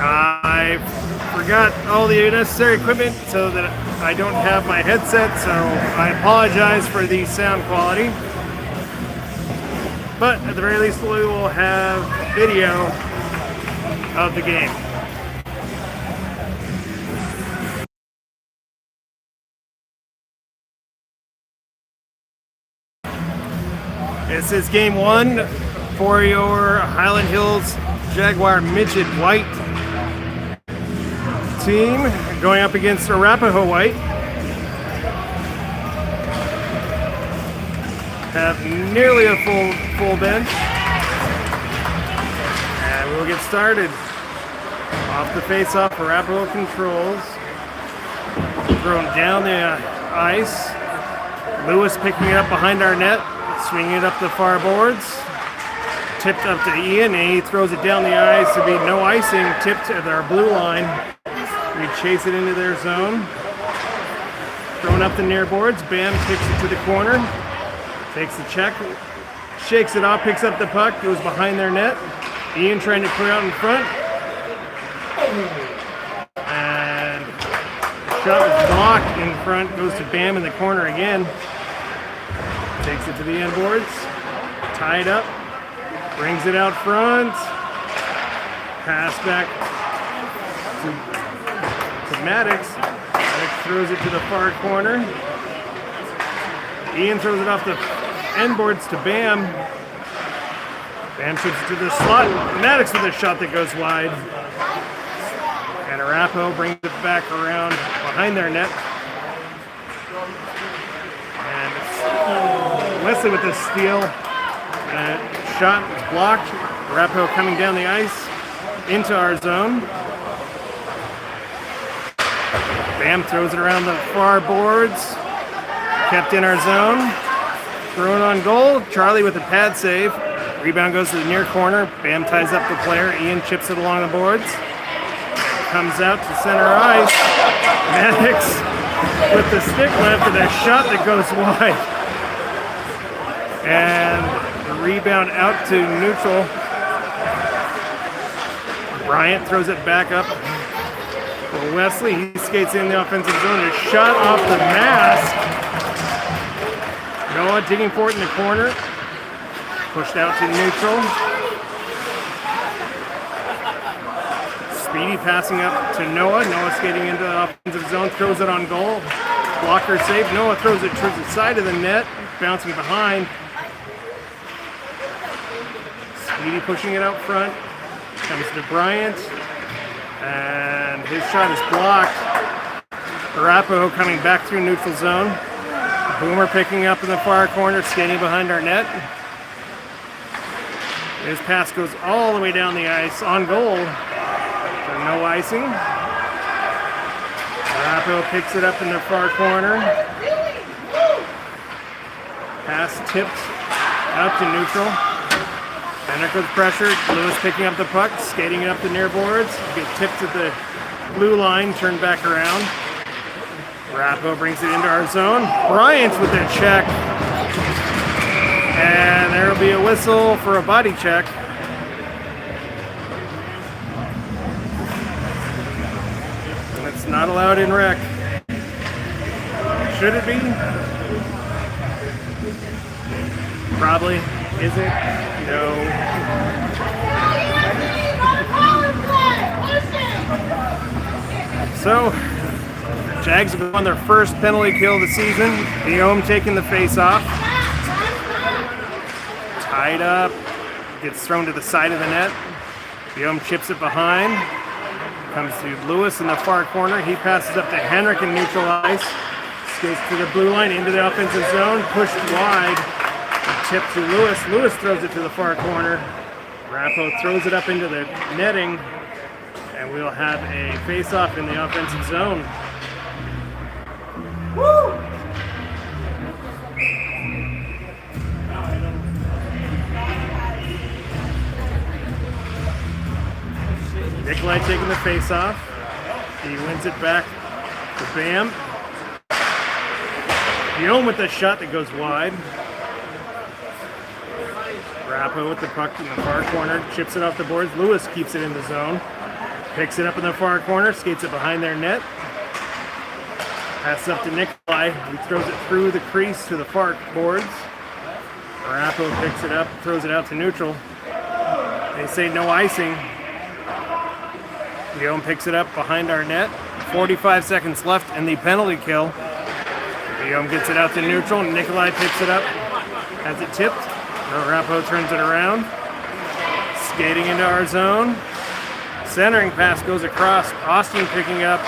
I forgot all the necessary equipment so that I don't have my headset, so I apologize for the sound quality. But at the very least, we will have video of the game. This is game one for your Highland Hills Jaguar Midget White team going up against Arapahoe White. Have nearly a full bench. And we'll get started. Off the face-off, Arapahoe controls. Thrown down the ice. Lewis picking it up behind our net. Swinging it up the far boards. Tipped up to Ian, and he throws it down the ice to be no icing. Tipped at our blue line. We chase it into their zone. Thrown up the near boards. Bam kicks it to the corner. Takes the check. Shakes it off, picks up the puck. Goes behind their net. Ian trying to clear out in front. And the shot was blocked in front. Goes to Bam in the corner again. Takes it to the end boards. Tied up. Brings it out front. Pass back to Maddox. Maddox throws it to the far corner. Ian throws it off the end boards to Bam. Bam shoots it to the slot. Maddox with a shot that goes wide. And Arapahoe brings it back around behind their net. And it's Wesley with the steal. Shot blocked. Arapahoe coming down the ice into our zone. Bam throws it around the far boards. Kept in our zone. Thrown on goal. Charlie with a pad save. Rebound goes to the near corner. Bam ties up the player. Ian chips it along the boards. Comes out to center ice. Maddox with the stick left and a shot that goes wide. And the rebound out to neutral. Bryant throws it back up for Wesley. He skates in the offensive zone. A shot off the mask. Noah digging for it in the corner. Pushed out to neutral. Speedy passing up to Noah. Noah skating into the offensive zone. Throws it on goal. Blocker save. Noah throws it towards the side of the net. Bouncing behind. Speedy pushing it out front. Comes to Bryant. And his shot is blocked. Arapahoe coming back through neutral zone. Boomer picking up in the far corner, skating behind our net. His pass goes all the way down the ice on goal for no icing. Arapahoe picks it up in the far corner. Pass tipped out to neutral. Henrik with pressure. Lewis picking up the puck, skating it up the near boards. Get tipped at the blue line, turned back around. Arapahoe brings it into our zone. Bryant with a check. And there will be a whistle for a body check. And it's not allowed in rec. Should it be? Probably. Is it? No. So, Jags have won their first penalty kill of the season. Guillaume taking the face-off. Tied up. Gets thrown to the side of the net. Guillaume chips it behind. Comes to Lewis in the far corner. He passes up to Henrik in neutral ice. Skates to the blue line into the offensive zone. Pushed wide. Tip to Lewis. Lewis throws it to the far corner. Arapahoe throws it up into the netting. And we'll have a face-off in the offensive zone. Woo! Nikolai taking the face-off. He wins it back to Bam. Guillaume with the shot that goes wide. Arapahoe with the puck in the far corner. Chips it off the boards. Lewis keeps it in the zone. Picks it up in the far corner, skates it behind their net. Passes up to Nikolai. He throws it through the crease to the far boards. Arapahoe picks it up, throws it out to neutral. They say no icing. Guillaume picks it up behind our net. 45 seconds left in the penalty kill. Guillaume gets it out to neutral. Nikolai picks it up. Has it tipped. Arapahoe turns it around. Skating into our zone. Centering pass goes across. Austin picking up.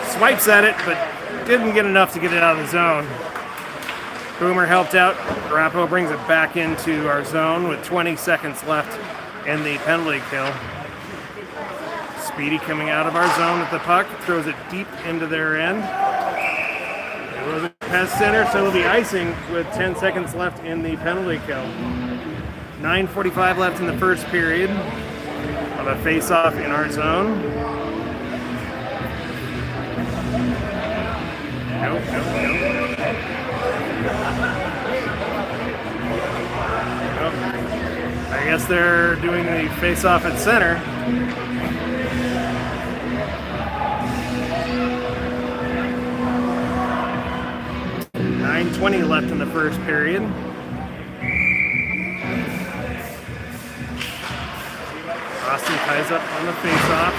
Swipes at it, but didn't get enough to get it out of the zone. Boomer helped out. Arapahoe brings it back into our zone with 20 seconds left in the penalty kill. Speedy coming out of our zone with the puck. Throws it deep into their end. It wasn't past center, so it'll be icing with 10 seconds left in the penalty kill. 9:45 left in the first period of a face-off in our zone. Nope. I guess they're doing the face-off at center. .20 left in the first period. Austin ties up on the face-off.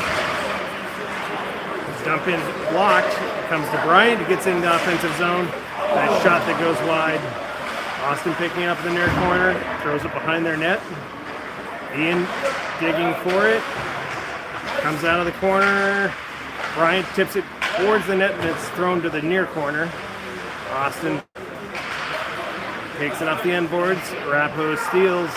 Dump in blocked. Comes to Bryant. He gets in the offensive zone. Nice shot that goes wide. Austin picking up the near corner. Throws it behind their net. Ian digging for it. Comes out of the corner. Bryant tips it towards the net and it's thrown to the near corner. Austin takes it off the end boards. Arapahoe steals.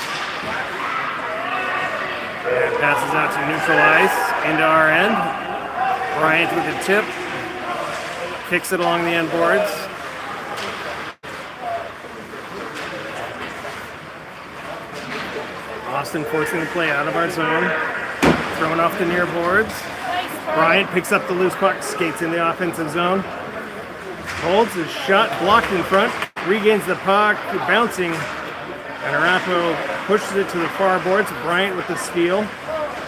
And passes out to neutral ice into our end. Bryant with a tip. Kicks it along the end boards. Austin forcing the play out of our zone. Throwing off the near boards. Bryant picks up the loose puck. Skates in the offensive zone. Holds his shot blocked in front. Regains the puck. Bouncing. And Arapahoe pushes it to the far boards. Bryant with the steal.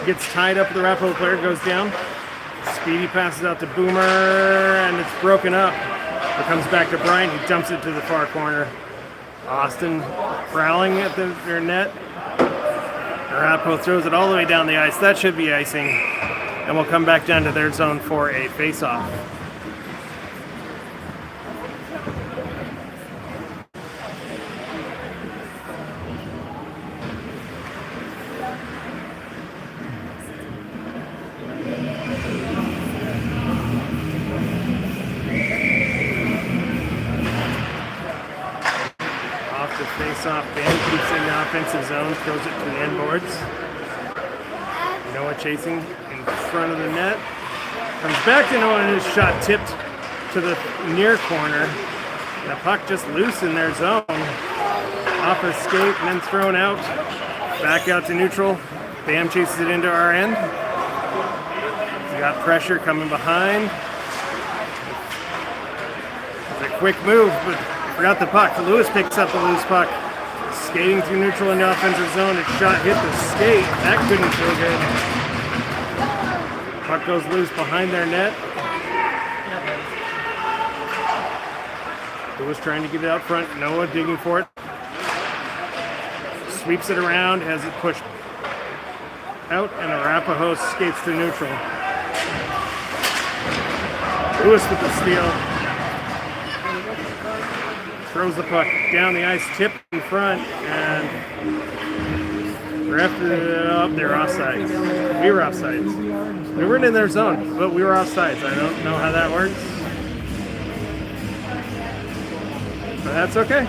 Gets tied up with the Arapahoe player. Goes down. Speedy passes out to Boomer. And it's broken up. It comes back to Bryant. He dumps it to the far corner. Austin prowling at their net. Arapahoe throws it all the way down the ice. That should be icing. And we'll come back down to their zone for a face-off. Face-off, Ben keeps in the offensive zone, throws it to the end boards. Noah chasing in front of the net. Comes back to Noah and his shot tipped to the near corner. The puck just loose in their zone. Off a skate and then thrown out. Back out to neutral. Bam chases it into our end. We got pressure coming behind. It's a quick move, but forgot the puck. Lewis picks up the loose puck. Skating through neutral in the offensive zone. His shot hit the skate. That couldn't feel good. Puck goes loose behind their net. Lewis trying to get it out front. Noah digging for it. Sweeps it around. Has it pushed out. And Arapahoe skates to neutral. Lewis with the steal. Throws the puck down the ice, tip in front, and ref it up. They're offsides. We were offsides. We weren't in their zone, but we were offsides. I don't know how that works, but that's okay.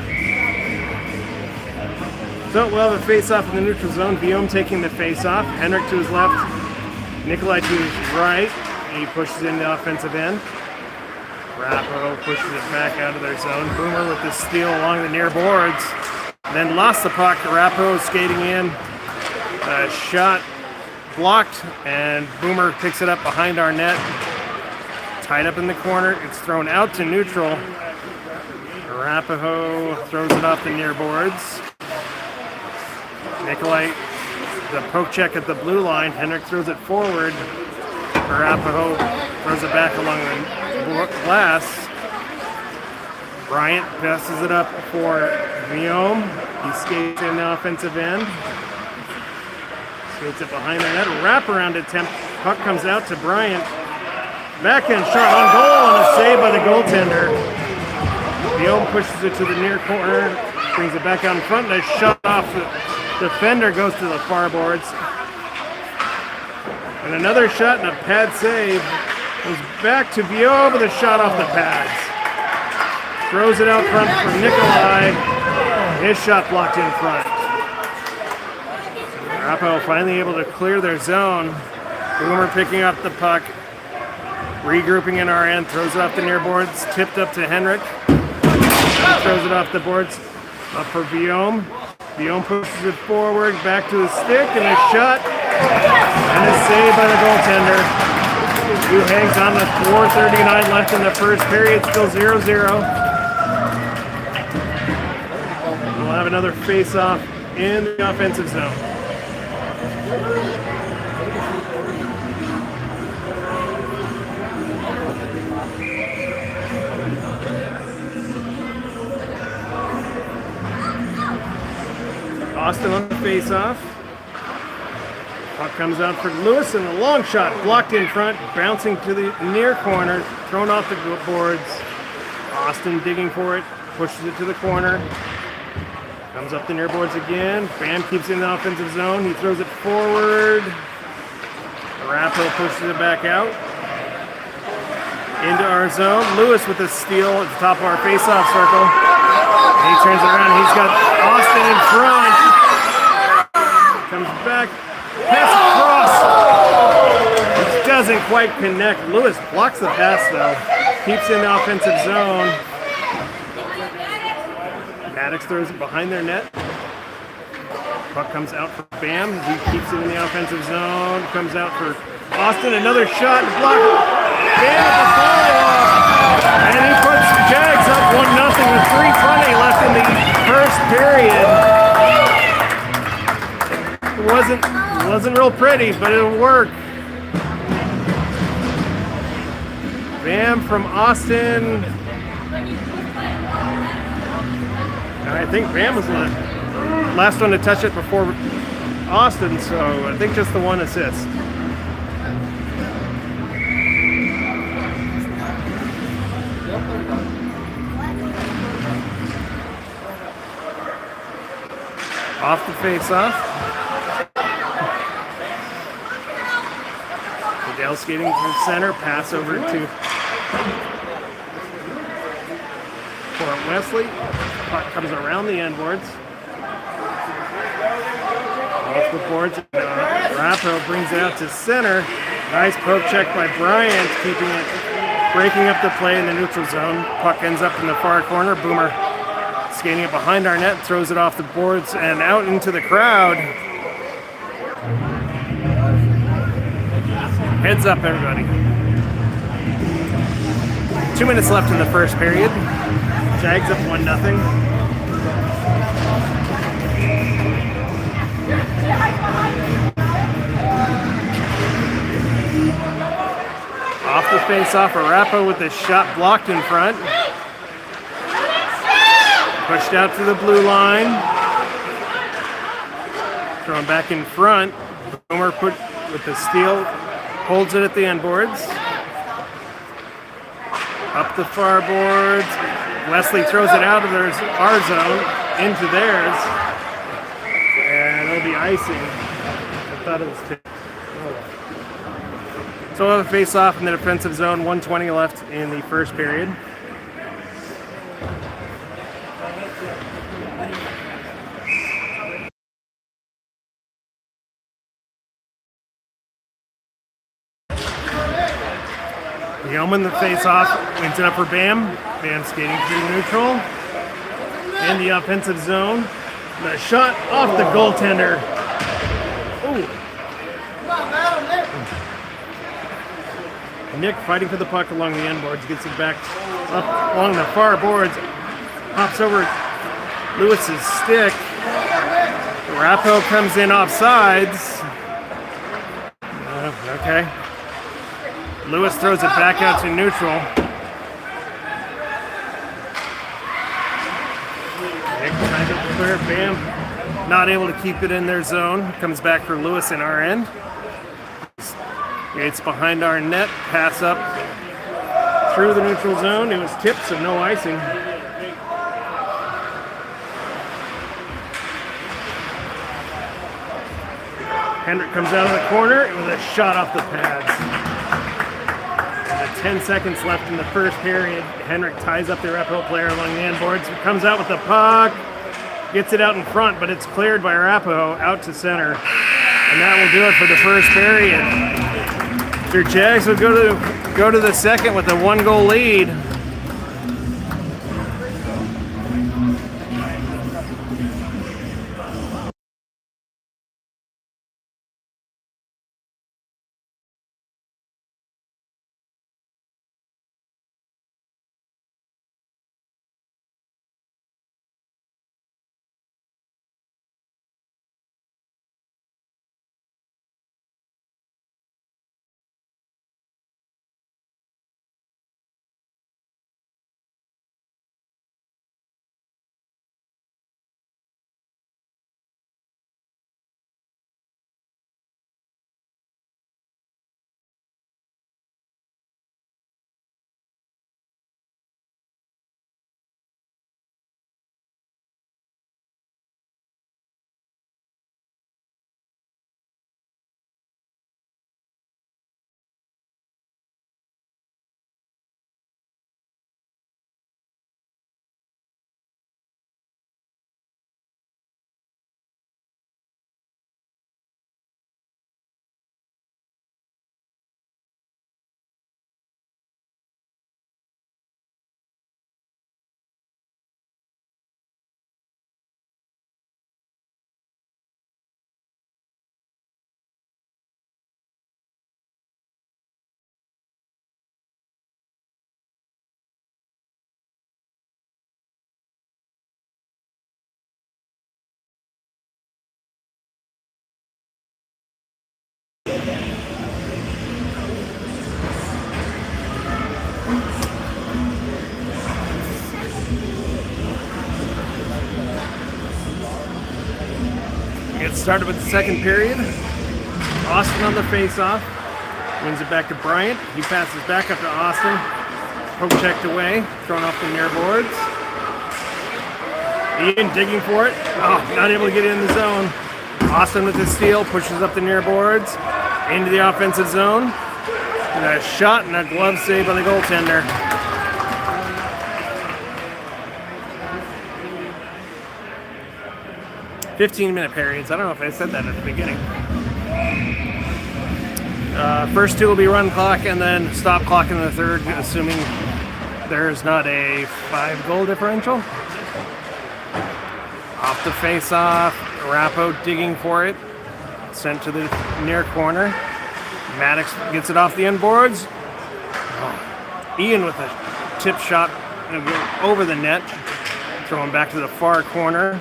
So we'll have a face-off in the neutral zone. Guillaume taking the face-off. Henrik to his left. Nikolai to his right. He pushes in the offensive end. Arapahoe pushes it back out of their zone. Boomer with the steal along the near boards. Then lost the puck. Arapahoe skating in. Shot blocked, and Boomer picks it up behind our net. Tied up in the corner. It's thrown out to neutral. Arapahoe throws it off the near boards. Nikolai, the poke check at the blue line. Henrik throws it forward. Arapahoe throws it back along the glass. Bryant passes it up for Guillaume. He skates in the offensive end. Skates it behind the net. Wraparound attempt. Puck comes out to Bryant. Backhand shot on goal and a save by the goaltender. Guillaume pushes it to the near corner. Brings it back out in front. And a shot off the defender goes to the far boards. And another shot and a pad save. Goes back to Guillaume with a shot off the pads. Throws it out front for Nikolai. His shot blocked in front. Arapahoe finally able to clear their zone. Boomer picking up the puck. Regrouping in our end. Throws it off the near boards. Tipped up to Henrik. Throws it off the boards. Up for Guillaume. Guillaume pushes it forward. Back to the stick. And a shot. And a save by the goaltender. Who hangs on with 4:39 left in the first period. Still 0-0. We'll have another face-off in the offensive zone. Austin on the face-off. Puck comes out for Lewis and a long shot blocked in front, bouncing to the near corner, thrown off the boards. Austin digging for it, pushes it to the corner. Comes up the near boards again. Bam keeps in the offensive zone. He throws it forward. Arapahoe pushes it back out. Into our zone. Lewis with a steal at the top of our face-off circle. And he turns it around. He's got Austin in front. Comes back. Pass across. Which doesn't quite connect. Lewis blocks the pass though. Keeps in the offensive zone. Maddox throws it behind their net. Puck comes out for Bam. He keeps it in the offensive zone. Comes out for Austin. Another shot. Block. Bam with the follow-off. And he puts Jags up 1-0 with 3:20 left in the first period. It wasn't real pretty, but it'll work. Bam from Austin. I think Bam was the last one to touch it before Austin, so I think just the one assist. Off the face-off. Adele skating to the center, pass over to Fort Wesley. Puck comes around the end boards. Off the boards. Arapahoe brings it out to center. Nice poke check by Bryant, keeping it, breaking up the play in the neutral zone. Puck ends up in the far corner. Boomer skating it behind our net, throws it off the boards and out into the crowd. Heads up, everybody. 2 minutes left in the first period. Jags up 1-0. Off the face-off, Arapahoe with the shot blocked in front. Pushed out to the blue line. Thrown back in front. Boomer put with the steal, holds it at the end boards. Up the far boards. Wesley throws it out of our zone into theirs. And it'll be icing. I thought it was two. So we'll have a face-off in the defensive zone. 1:20 left in the first period. Yeoman the face-off, wins it up for Bam. Bam skating through neutral. In the offensive zone. The shot off the goaltender. Ooh. Nick fighting for the puck along the end boards, gets it back up along the far boards, hops over Lewis's stick. Arapahoe comes in offsides. Okay. Lewis throws it back out to neutral. Tries to clear it, Bam. Not able to keep it in their zone. Comes back for Lewis in our end. It's behind our net. Pass up through the neutral zone. It was tipped, so no icing. Hendrick comes out of the corner. It was a shot off the pads. And 10 seconds left in the first period. Hendrick ties up the Arapahoe player along the end boards. Comes out with the puck. Gets it out in front, but it's cleared by Arapahoe out to center. And that will do it for the first period. Your Jags will go to the second with a 1-goal lead. Get started with the second period. Austin on the face-off. Wins it back to Bryant. He passes back up to Austin. Poke checked away. Thrown off the near boards. Ian digging for it. Oh, not able to get in the zone. Austin with the steal. Pushes up the near boards. Into the offensive zone. And a shot and a glove save by the goaltender. "15-minute periods." I don't know if I said that at the beginning. First two will be run clock and then stop clock in the third, assuming there's not a 5-goal differential. Off the face-off. Arapahoe digging for it. Sent to the near corner. Maddox gets it off the end boards. Oh. Ian with a tip shot over the net. Throwing back to the far corner.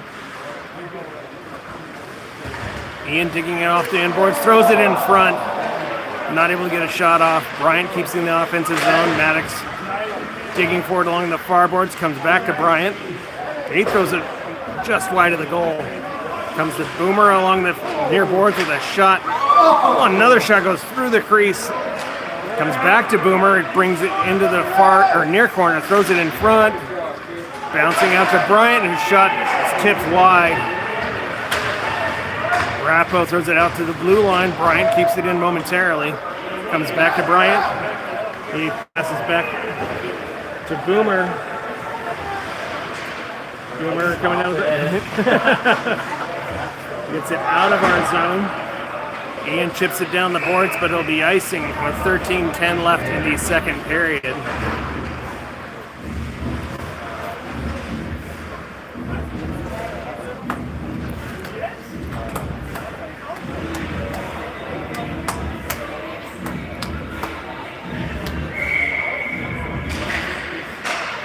Ian digging it off the end boards. Throws it in front. Not able to get a shot off. Bryant keeps in the offensive zone. Maddox digging for it along the far boards. Comes back to Bryant. He throws it just wide of the goal. Comes to Boomer along the near boards with a shot. Oh, another shot goes through the crease. Comes back to Boomer. It brings it into the far or near corner. Throws it in front. Bouncing out to Bryant, whose shot is tipped wide. Arapahoe throws it out to the blue line. Bryant keeps it in momentarily. Comes back to Bryant. He passes back to Boomer. Boomer coming out of the gets it out of our zone. Ian chips it down the boards, but it'll be icing with 13:10 left in the second period.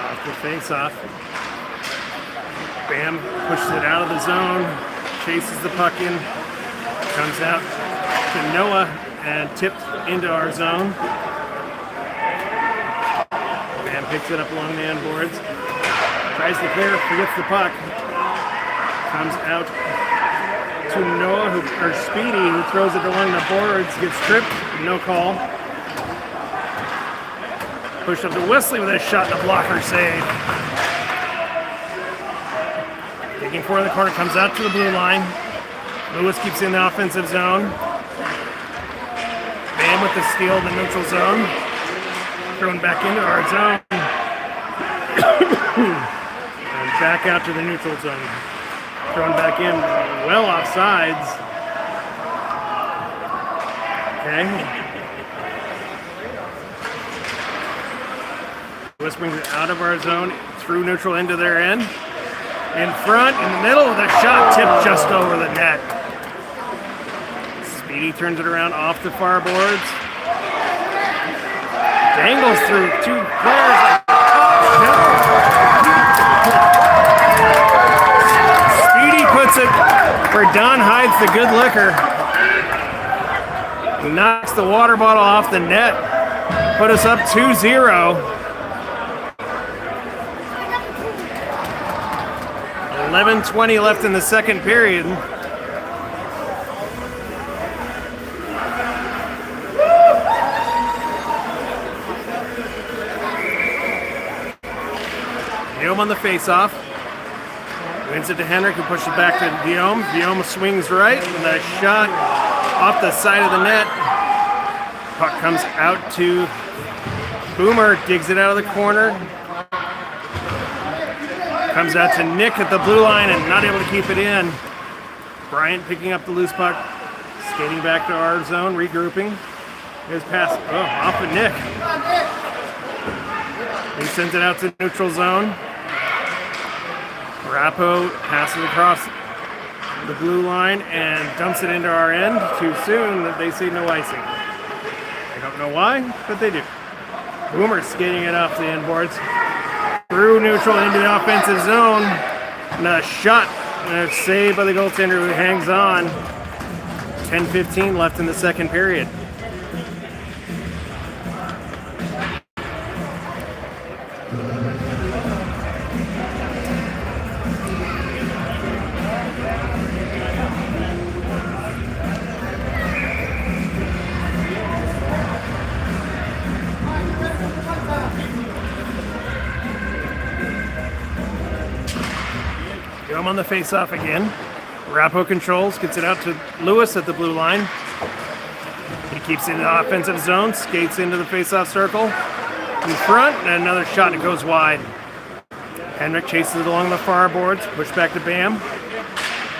Off the face-off. Bam pushes it out of the zone. Chases the puck in, comes out to Noah and tipped into our zone. Bam picks it up along the end boards. Tries to clear, forgets the puck. Comes out to Noah, or Speedy, who throws it along the boards, gets tripped, no call. Pushed up to Wesley with a shot and a blocker save. Taking for the corner, comes out to the blue line. Lewis keeps in the offensive zone. Bam with the steal in the neutral zone. Thrown back into our zone. And back out to the neutral zone. Thrown back in, well offsides. Okay. Lewis brings it out of our zone, through neutral into their end. In front, in the middle, the shot tipped just over the net. Speedy turns it around off the far boards. Dangles through two players. Speedy puts it where Don hides the good liquor. Knocks the water bottle off the net. Put us up 2-0. 11:20 left in the second period. Guillaume on the face-off. Wins it to Henrik, who pushes it back to Guillaume. Guillaume swings right with a shot off the side of the net. Puck comes out to Boomer, digs it out of the corner. Comes out to Nick at the blue line and not able to keep it in. Bryant picking up the loose puck, skating back to our zone, regrouping. His pass, off of Nick. He sends it out to neutral zone. Arapahoe passes across the blue line and dumps it into our end too soon that they say no icing. I don't know why, but they do. Boomer skating it off the end boards. Through neutral into the offensive zone. And a shot and a save by the goaltender who hangs on. 10:15 left in the second period. On the face-off again. Arapahoe controls, gets it out to Lewis at the blue line. He keeps it in the offensive zone, skates into the face-off circle. In front, and another shot, it goes wide. Henrik chases it along the far boards, push back to Bam.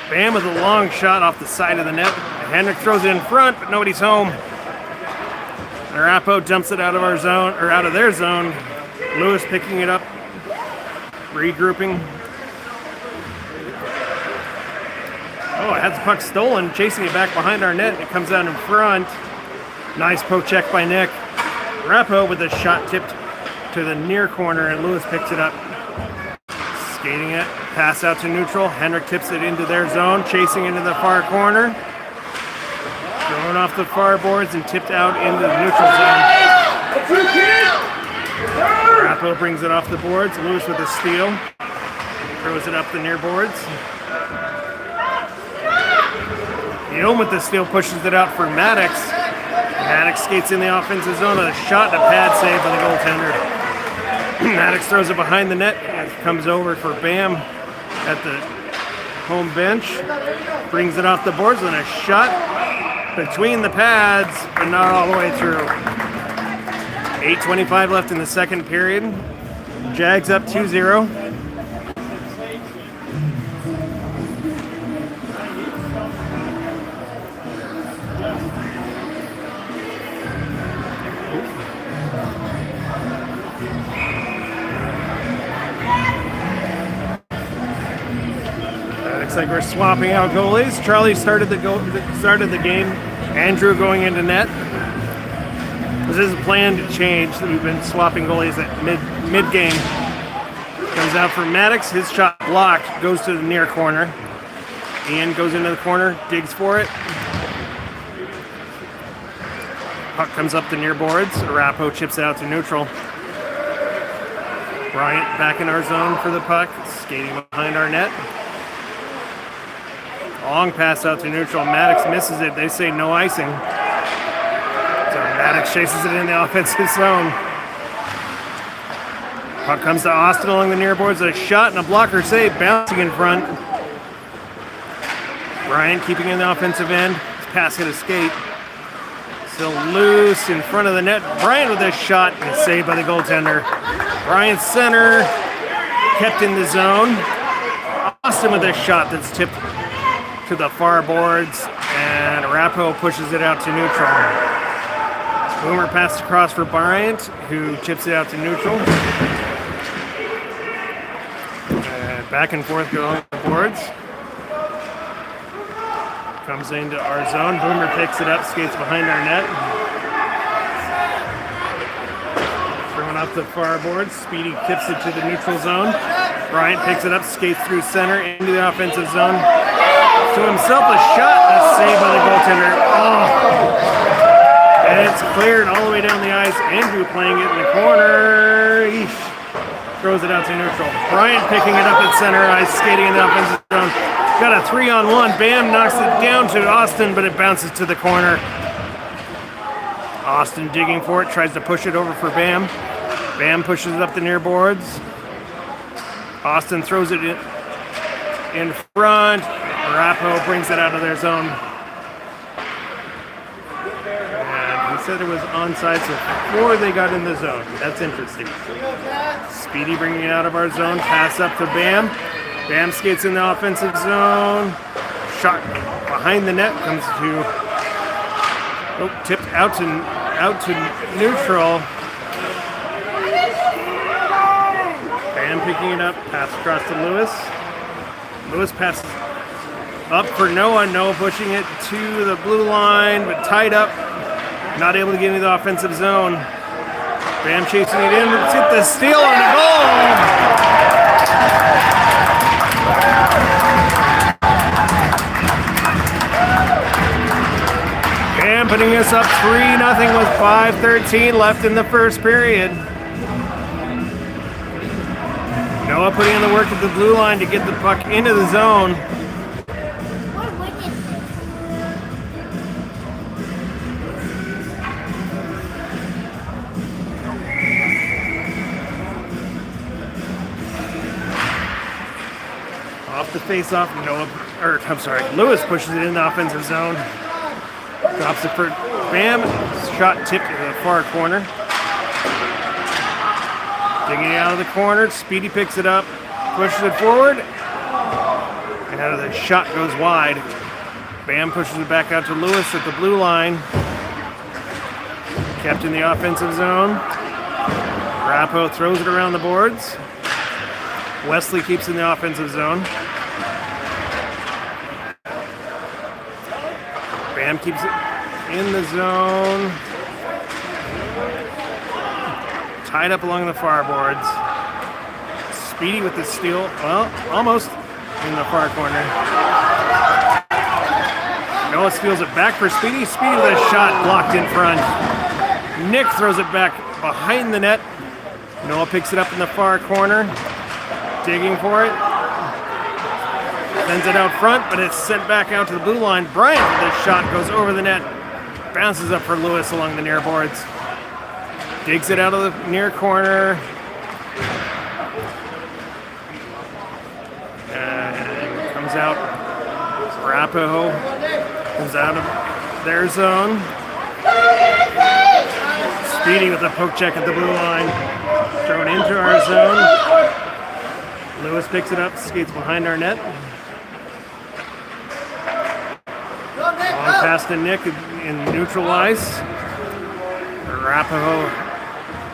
Bam with a long shot off the side of the net. Henrik throws it in front, but nobody's home. Arapahoe dumps it out of our zone, or out of their zone. Lewis picking it up, regrouping. Oh, it has the puck stolen, chasing it back behind our net. It comes out in front. Nice poke check by Nick. Arapahoe with a shot tipped to the near corner, and Lewis picks it up. Skating it, pass out to neutral. Henrik tips it into their zone, chasing into the far corner. Thrown off the far boards and tipped out into the neutral zone. Arapahoe brings it off the boards. Lewis with a steal. Throws it up the near boards. Guillaume with the steal pushes it out for Maddox. Maddox skates in the offensive zone with a shot and a pad save by the goaltender. Maddox throws it behind the net. It comes over for Bam at the home bench. Brings it off the boards and a shot between the pads, but not all the way through. 8:25 left in the second period. Jags up 2-0. Looks like we're swapping out goalies. Charlie started the game. Andrew going into net. This is a planned change that we've been swapping goalies at mid-game. Comes out for Maddox. His shot blocked. Goes to the near corner. Ian goes into the corner. Digs for it. Puck comes up the near boards. Arapahoe chips it out to neutral. Bryant back in our zone for the puck, skating behind our net. Long pass out to neutral. Maddox misses it. They say no icing. So Maddox chases it in the offensive zone. Puck comes to Austin along the near boards. A shot and a blocker save, bouncing in front. Bryant keeping in the offensive end. He's passing a skate. Still loose in front of the net. Bryant with a shot and saved by the goaltender. Bryant center, kept in the zone. Austin with a shot that's tipped to the far boards, and Arapahoe pushes it out to neutral. Boomer passes across for Bryant, who chips it out to neutral. And back and forth going the boards. Comes into our zone. Boomer picks it up, skates behind our net. Throwing up the far boards. Speedy tips it to the neutral zone. Bryant picks it up, skates through center into the offensive zone. To himself, a shot and a save by the goaltender. Oh! And it's cleared all the way down the ice. Andrew playing it in the corner. Eesh. Throws it out to neutral. Bryant picking it up at center ice, skating in the offensive zone. Got a 3-on-1. Bam knocks it down to Austin, but it bounces to the corner. Austin digging for it, tries to push it over for Bam. Bam pushes it up the near boards. Austin throws it in front. Arapahoe brings it out of their zone. And he said it was onside, so before they got in the zone. That's interesting. Speedy bringing it out of our zone. Pass up to Bam. Bam skates in the offensive zone. Shot behind the net comes to tipped out to neutral. Bam picking it up. Pass across to Lewis. Lewis passes up for Noah. Noah pushing it to the blue line, but tied up. Not able to get into the offensive zone. Bam chasing it in. Let's hit the steal on the goal. Bam putting us up 3-0 with 5:13 left in the first period. Noah putting in the work at the blue line to get the puck into the zone. Off the face-off, Lewis pushes it in the offensive zone. Drops it for Bam. Shot tipped to the far corner. Digging it out of the corner. Speedy picks it up, pushes it forward. And out of the shot goes wide. Bam pushes it back out to Lewis at the blue line. Kept in the offensive zone. Arapahoe throws it around the boards. Wesley keeps in the offensive zone. Bam keeps it in the zone. Tied up along the far boards. Speedy with the steal. Well, almost in the far corner. Noah steals it back for Speedy. Speedy with a shot blocked in front. Nick throws it back behind the net. Noah picks it up in the far corner. Digging for it. Sends it out front, but it's sent back out to the blue line. Bryant with the shot goes over the net. Bounces up for Lewis along the near boards. Digs it out of the near corner. And comes out. Arapahoe comes out of their zone. Speedy with a poke check at the blue line. Thrown into our zone. Lewis picks it up, skates behind our net. Long pass to Nick in neutral ice. Arapahoe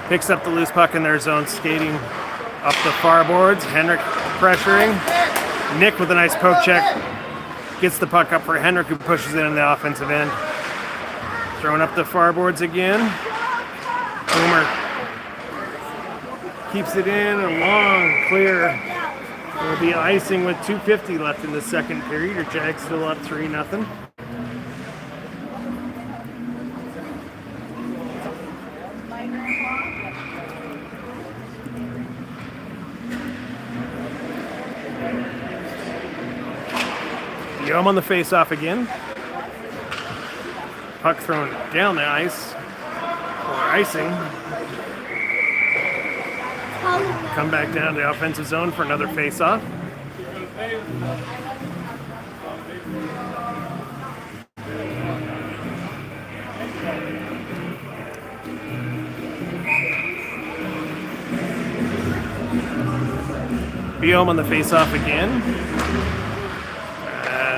picks up the loose puck in their zone, skating up the far boards. Henrik pressuring. Nick with a nice poke check. Gets the puck up for Henrik, who pushes it in the offensive end. Throwing up the far boards again. Boomer keeps it in, a long clear. It will be icing with 2:50 left in the second period. Your Jags still up 3-0. Yum on the face-off again. Puck thrown down the ice for icing. Come back down to the offensive zone for another face-off. Biome on the face-off again.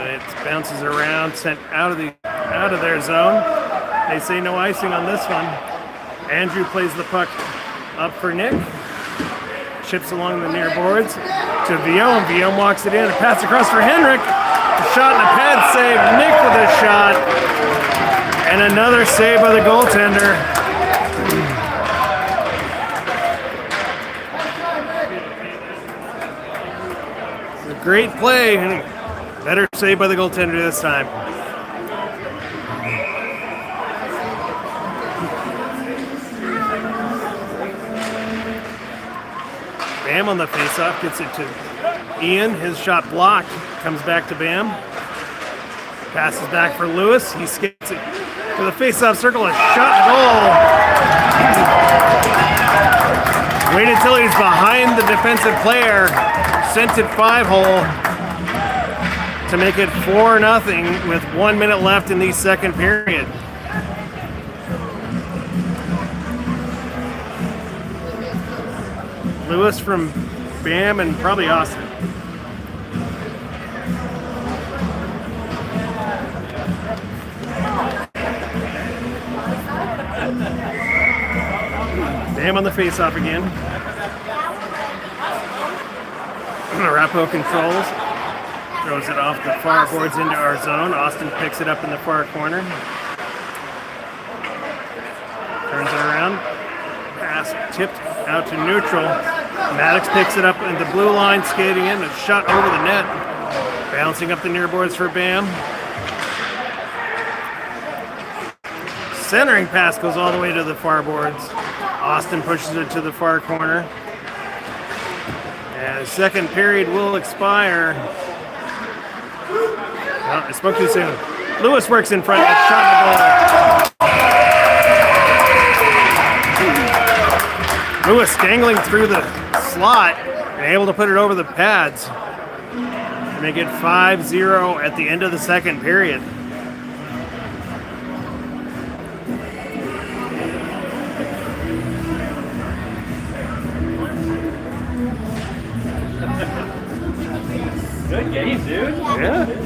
It bounces around, sent out of their zone. They say no icing on this one. Andrew plays the puck up for Nick. Chips along the near boards to Viome. Viome walks it in. A pass across for Henrik. A shot and a pad save. Nick with a shot. And another save by the goaltender. It's a great play. And better save by the goaltender this time. Bam on the faceoff, gets it to Ian. His shot blocked, comes back to Bam. Passes back for Lewis. He skips it to the faceoff circle. A shot goal. Waited until he's behind the defensive player. Sent it 5-hole to make it 4-0 with 1 minute left in the second period. Lewis from Bam and probably Austin. Bam on the faceoff again. Arapahoe controls. Throws it off the far boards into our zone. Austin picks it up in the far corner. Turns it around. Pass tipped out to neutral. Maddox picks it up in the blue line, skating in, a shot over the net. Bouncing up the near boards for Bam. Centering pass goes all the way to the far boards. Austin pushes it to the far corner. And the second period will expire. Oh, I spoke too soon. Lewis works in front, gets shot in the goal. Lewis dangling through the slot and able to put it over the pads to make it 5-0 at the end of the second period. Good game, dude. Yeah.